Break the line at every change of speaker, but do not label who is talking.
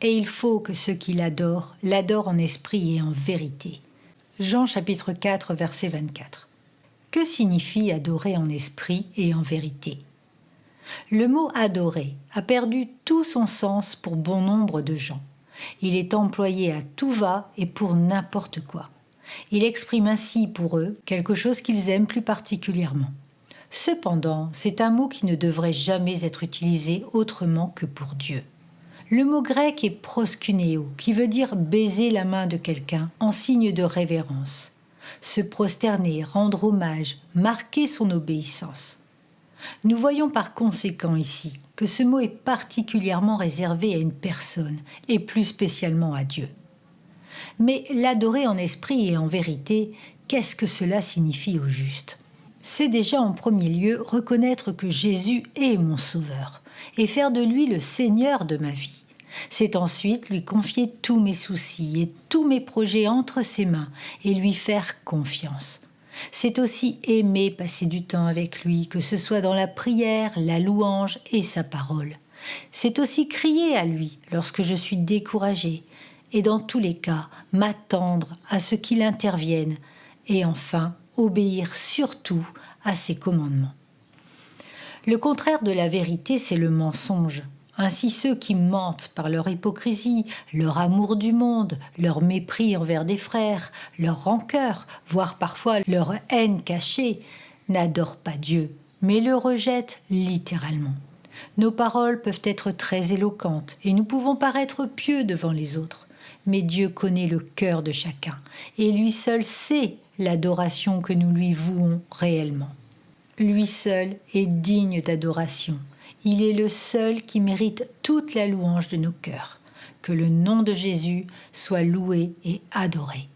et il faut que ceux qui l'adorent en esprit et en vérité. Jean chapitre 4, verset 24. Que signifie adorer en esprit et en vérité? Le mot « adorer » a perdu tout son sens pour bon nombre de gens. Il est employé à tout va et pour n'importe quoi. Il exprime ainsi pour eux quelque chose qu'ils aiment plus particulièrement. Cependant, c'est un mot qui ne devrait jamais être utilisé autrement que pour Dieu. Le mot grec est proskuneo, qui veut dire baiser la main de quelqu'un en signe de révérence. Se prosterner, rendre hommage, marquer son obéissance. Nous voyons par conséquent ici que ce mot est particulièrement réservé à une personne, et plus spécialement à Dieu. Mais l'adorer en esprit et en vérité, qu'est-ce que cela signifie au juste? C'est déjà en premier lieu reconnaître que Jésus est mon Sauveur, et faire de lui le Seigneur de ma vie. C'est ensuite lui confier tous mes soucis et tous mes projets entre ses mains, et lui faire confiance. C'est aussi aimer passer du temps avec lui, que ce soit dans la prière, la louange et sa parole. C'est aussi crier à lui lorsque je suis découragée, et dans tous les cas, m'attendre à ce qu'il intervienne, et enfin, obéir surtout à ses commandements. Le contraire de la vérité, c'est le mensonge. Ainsi ceux qui mentent par leur hypocrisie, leur amour du monde, leur mépris envers des frères, leur rancœur, voire parfois leur haine cachée, n'adorent pas Dieu, mais le rejettent littéralement. Nos paroles peuvent être très éloquentes et nous pouvons paraître pieux devant les autres, mais Dieu connaît le cœur de chacun et lui seul sait l'adoration que nous lui vouons réellement. Lui seul est digne d'adoration. Il est le seul qui mérite toute la louange de nos cœurs. Que le nom de Jésus soit loué et adoré.